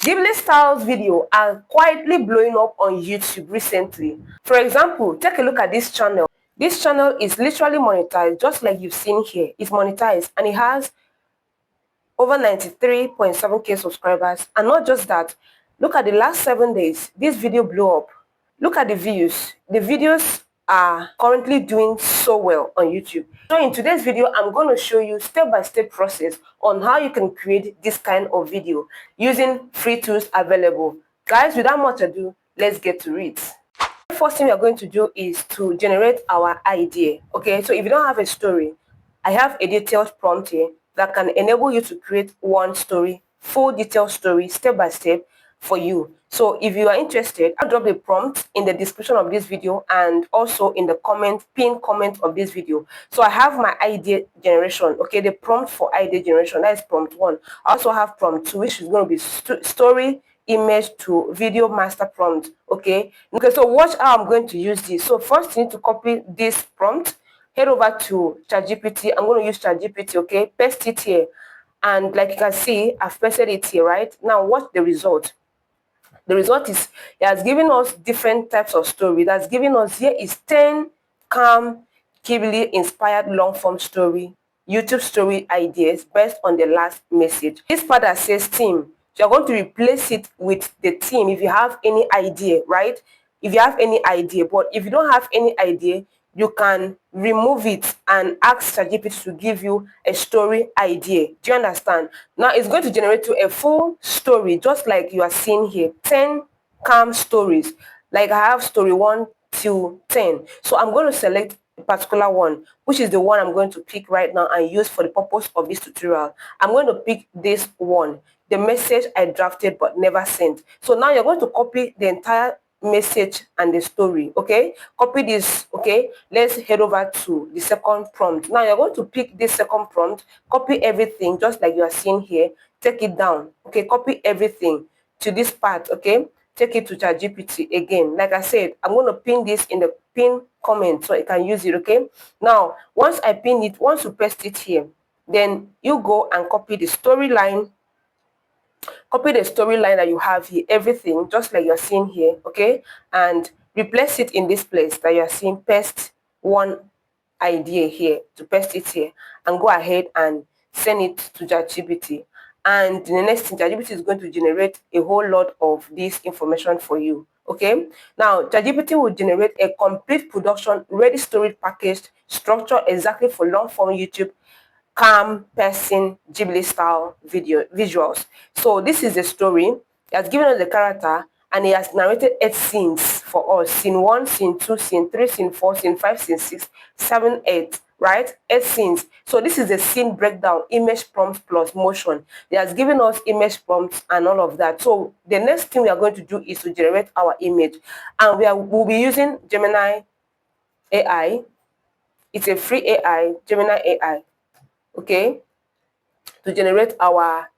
Ghibli-style videos are quietly blowing up on YouTube recently. For example, take a look at this channel. This channel is literally monetized, just like you've seen here. It's monetized and it has over 93.7k subscribers. And not just that, look at the last 7 days, this video blew up. Look at the views. The videos are currently doing so well on YouTube. So in today's video, I'm going to show you step-by-step process on how you can create this kind of video using free tools available. Guys, without much ado, let's get to it. The first thing we are going to do is to generate our idea. Okay, so if you don't have a story, I have a detailed prompt here that can enable you to create one story, full detailed story, step by step for you. So if you are interested, I'll drop the prompt in the description of this video and also in the pinned comment of this video. So I have my idea generation, okay, the prompt for idea generation, that is prompt 1. I also have prompt 2, which is going to be story image to video master prompt. Okay, so watch how I'm going to use this. So first you need to copy this prompt, head over to ChatGPT. I'm going to use ChatGPT. Okay, paste it here, and like you can see, I've pasted it here. Right now, watch the result. The result is it has given us different types of story. That's giving us, here is 10 calm Ghibli inspired long form story YouTube story ideas based on the last message. This part that says theme, you're going to replace it with the theme if you have any idea, right? If you have any idea, but if you don't have any idea, you can remove it and ask ChatGPT to give you a story idea. Do you understand? Now it's going to generate you a full story, just like you are seeing here. 10 calm stories. Like I have story 1 till 10. So I'm going to select a particular one, which is the one I'm going to pick right now and use for the purpose of this tutorial. I'm going to pick this one, the message I drafted but never sent. So now you're going to copy the entire message and the story. Okay, copy this. Okay, let's head over to the second prompt. Now you're going to pick this second prompt, copy everything just like you are seeing here, take it down. Okay, copy everything to this part. Okay, take it to ChatGPT again. Like I said, I'm going to pin this in the pin comment so you can use it. Okay, now once I pin it, once you paste it here, then you go and copy the storyline. Copy the storyline that you have here, everything just like you're seeing here. Okay, and replace it in this place that you're seeing. Paste one idea here, to paste it here, and go ahead and send it to ChatGPT. And the next thing, ChatGPT is going to generate a whole lot of this information for you. Okay, now ChatGPT will generate a complete production ready story packaged structure exactly for long form YouTube calm person Ghibli style visuals. So this is the story. He has given us the character and he has narrated 8 scenes for us. Scene 1, scene 2, scene 3, scene 4, scene 5, scene 6, 7, 8. Right? 8 scenes. So this is the scene breakdown, image prompts plus motion. He has given us image prompts and all of that. So the next thing we are going to do is to generate our image. And we'll be using Gemini AI. It's a free AI, Gemini AI. Okay, to generate our,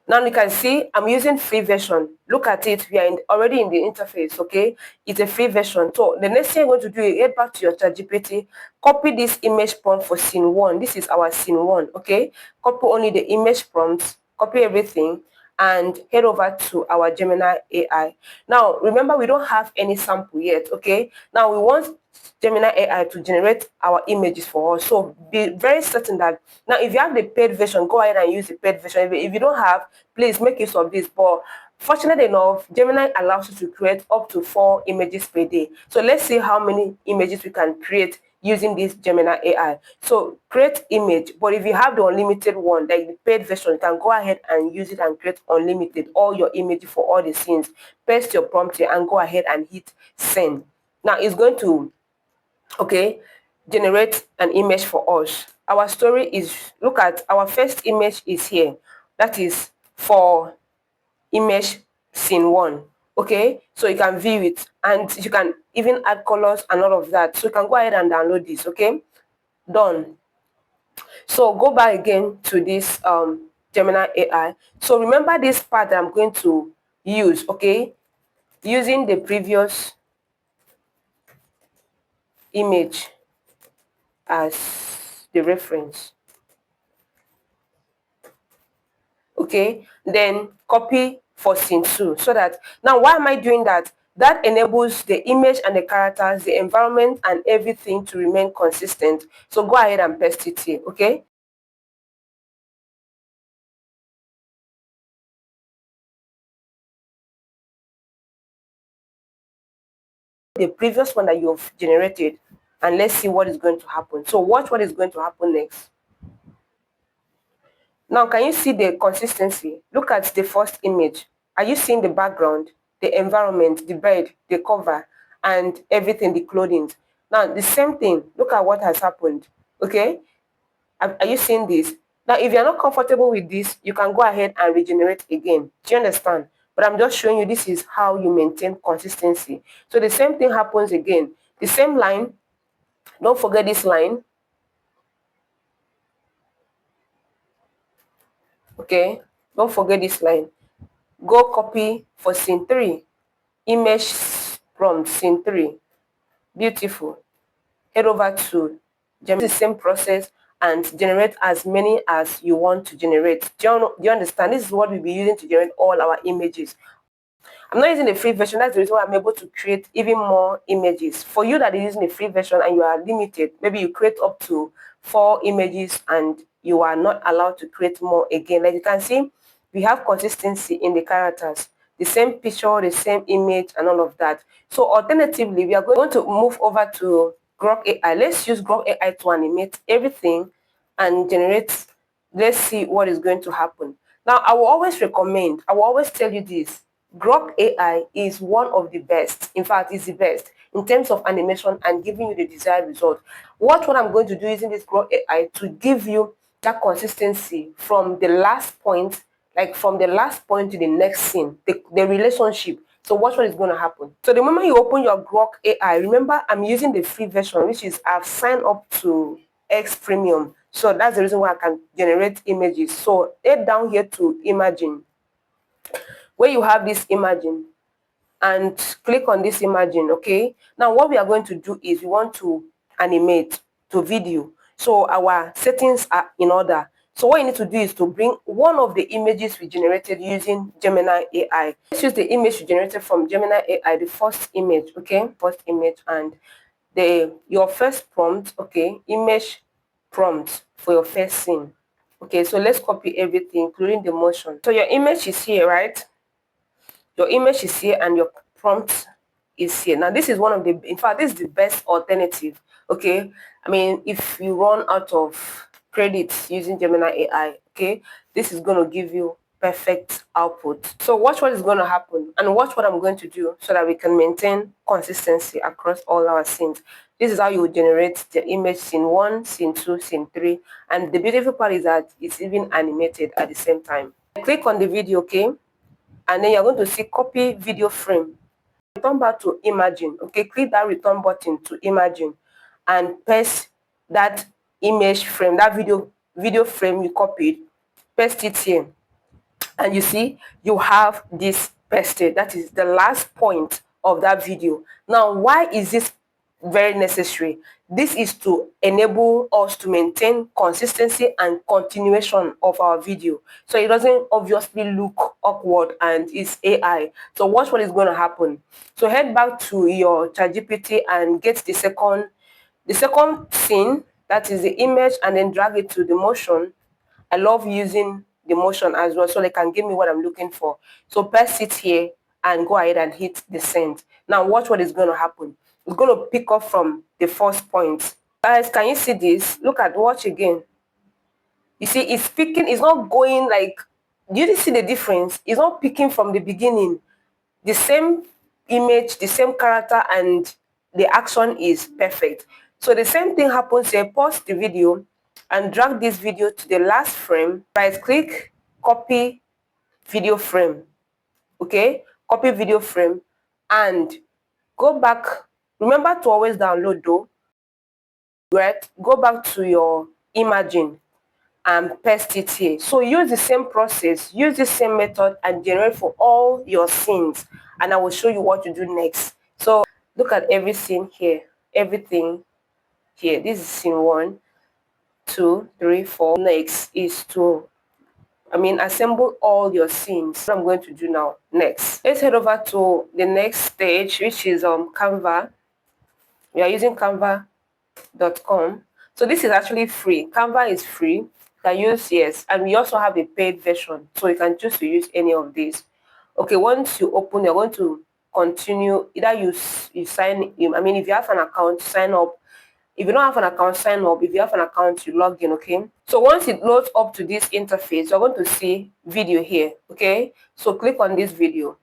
now you can see I'm using free version. Look at it, we are already in the interface. Okay, it's a free version. So the next thing you're going to do is head back to your ChatGPT, copy this image prompt for scene 1. This is our scene 1. Okay, copy only the image prompts, copy everything, and head over to our Gemini AI. Now remember, we don't have any sample yet. Okay, now we want Gemini AI to generate our images for us. So be very certain that, now if you have the paid version, go ahead and use the paid version. If you don't have, please make use of this. But fortunately enough, Gemini allows you to create up to 4 images per day. So let's see how many images we can create using this Gemini AI. So create image, but if you have the unlimited one, like the paid version, you can go ahead and use it and create unlimited all your images for all the scenes. Paste your prompt here and go ahead and hit send. Now it's going to, okay, generate an image for us. Our story is, look at our first image is here. That is for image scene 1. Okay, so you can view it and you can even add colors and all of that. So you can go ahead and download this. Okay, done. So go back again to this Gemini AI. So remember this part that I'm going to use. Okay, using the previous image as the reference. okay, then copy for scene 2. So that now, why am I doing that? That enables the image and the characters, the environment and everything to remain consistent. So go ahead and paste it here, okay? The previous one that you've generated, and let's see what is going to happen. So watch what is going to happen next. Now, can you see the consistency? Look at the first image. Are you seeing the background, the environment, the bed, the cover, and everything, the clothing? Now, the same thing. Look at what has happened. Okay? Are you seeing this? Now, if you're not comfortable with this, you can go ahead and regenerate again. Do you understand? But I'm just showing you this is how you maintain consistency. So the same thing happens again. The same line. Don't forget this line. Okay? Don't forget this line. Go copy for scene 3. Image prompt scene 3. Beautiful. Head over to the same process and generate as many as you want to generate. Do you understand? This is what we'll be using to generate all our images. I'm not using the free version. That's the reason why I'm able to create even more images. For you that is using the free version and you are limited, maybe you create up to 4 images and you are not allowed to create more again. Like you can see, we have consistency in the characters, the same picture, the same image, and all of that. So alternatively, we are going to move over to Grok AI. Let's use Grok AI to animate everything and generate. Let's see what is going to happen. Now, I will always recommend, I will always tell you this. Grok AI is one of the best. In fact, it's the best in terms of animation and giving you the desired result. Watch what I'm going to do using this Grok AI to give you that consistency from the last point, like from the last point to the next scene, the relationship. So watch what is going to happen. So the moment you open your Grok AI, remember I'm using the free version, which is I've signed up to X Premium. So that's the reason why I can generate images. So head down here to Imagine, where you have this Imagine, and click on this Imagine. Okay, now what we are going to do is we want to animate to video. So our settings are in order. So what you need to do is to bring one of the images we generated using Gemini AI. Let's use the image we generated from Gemini AI, the first image. Okay, first image, and your first prompt. Okay, image prompt for your first scene. Okay, so let's copy everything including the motion. So your image is here, right? Your image is here and your prompt is here. Now this is one of the, in fact, this is the best alternative. Okay, I mean, if you run out of credits using Gemini AI, okay, this is going to give you perfect output. So watch what is going to happen and watch what I'm going to do so that we can maintain consistency across all our scenes. This is how you generate the image scene 1, scene 2, scene 3, and the beautiful part is that it's even animated at the same time. Click on the video, okay, and then you're going to see copy video frame. Return back to Imagine. Okay, click that return button to Imagine and paste that image frame, that video frame you copied, paste it here. And you see you have this pasted. That is the last point of that video. Now, why is this very necessary? This is to enable us to maintain consistency and continuation of our video, so it doesn't obviously look awkward and it's AI. So watch what is going to happen. So head back to your ChatGPT and get the second scene, that is the image, and then drag it to the motion. I love using the motion as well, so they can give me what I'm looking for. So press it here and go ahead and hit the send. Now watch what is going to happen. It's going to pick up from the first point. Guys, can you see this? Look at, watch again. You see, it's picking, it's not going like, do you see the difference? It's not picking from the beginning. The same image, the same character, and the action is perfect. So the same thing happens here. Pause the video and drag this video to the last frame. Right click, copy video frame. Okay, copy video frame and go back. Remember to always download though. Right, go back to your Imagine and paste it here. So use the same process, use the same method and generate for all your scenes, and I will show you what to do next. So look at every scene here, everything here. This is scene 1, 2, 3, 4. Next is to assemble all your scenes. What I'm going to do now. Next, let's head over to the next stage, which is Canva. We are using canva.com. So this is actually free. Canva is free. You can use, yes, and we also have a paid version, so you can choose to use any of these. Okay, once you open, you're going to continue. Either you sign in. If you have an account, sign up. If you don't have an account, sign up. If you have an account, you log in. Okay, so once it loads up to this interface, you're going to see video here. Okay, so click on this video.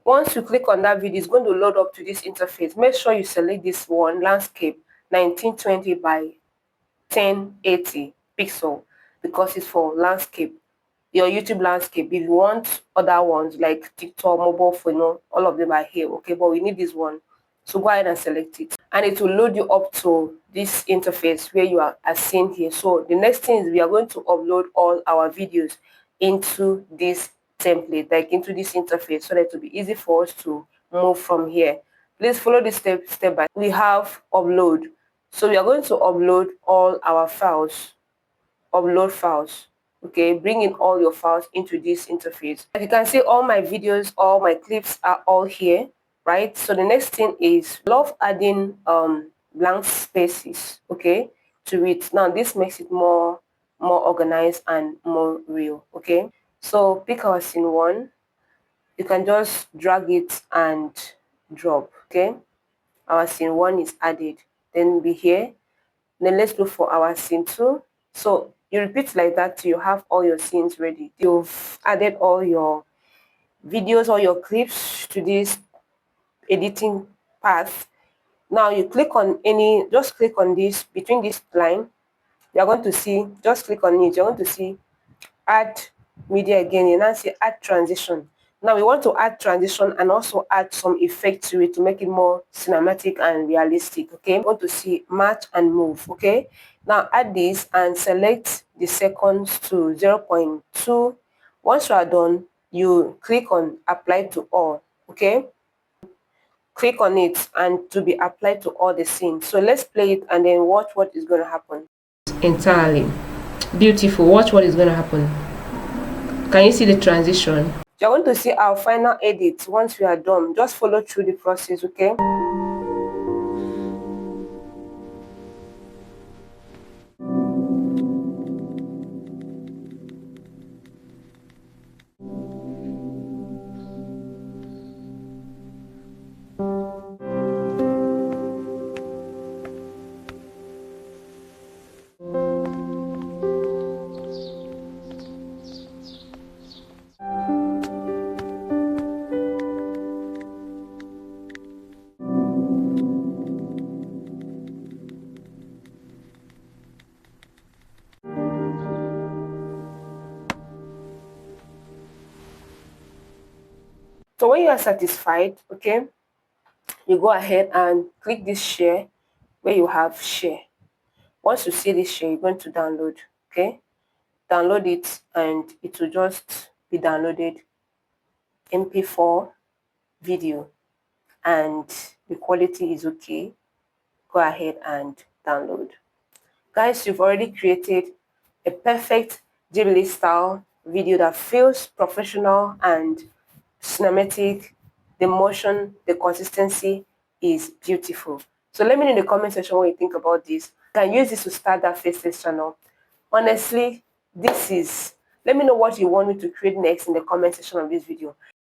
Once you click on that video, it's going to load up to this interface. Make sure you select this one, landscape 1920 by 1080 pixel, because it's for landscape, your YouTube landscape. If you want other ones like TikTok, mobile phone, all of them are here. Okay, but we need this one. So go ahead and select it. And it will load you up to this interface where you are as seen here. So the next thing is we are going to upload all our videos into this template, like into this interface, so that it will be easy for us to move from here. Please follow this step by. We have upload. So we are going to upload all our files. Upload files. Okay, bring in all your files into this interface. As you can see, all my videos, all my clips are all here, right? So the next thing is love adding blank spaces, okay, to it. Now this makes it more organized and more real. Okay, so pick our scene one. You can just drag it and drop. Okay, our scene one is added. Then be here. Then let's look for our scene two. So you repeat like that till you have all your scenes ready. You've added all your videos or your clips to this editing path. Now you click on just click on this, between this line, you're going to see, just click on it, you're going to see add media again. You now see add transition. Now we want to add transition and also add some effect to it to make it more cinematic and realistic. Okay, we want to see match and move. Okay, now add this and select the seconds to 0.2. Once you are done, you click on apply to all. Okay, click on it and to be applied to all the scenes. So let's play it and then watch what is going to happen. Entirely beautiful. Watch what is going to happen. Can you see the transition? You're going to see our final edit once we are done. Just follow through the process, okay? So when you are satisfied, okay, you go ahead and click this share where you have share. Once you see this share, you're going to download, okay? Download it and it will just be downloaded MP4 video and the quality is okay. Go ahead and download. Guys, you've already created a perfect Ghibli style video that feels professional and cinematic. The motion, the consistency is beautiful. So let me know in the comment section what you think about this. You can use this to start that faceless channel. Honestly, let me know what you want me to create next in the comment section of this video.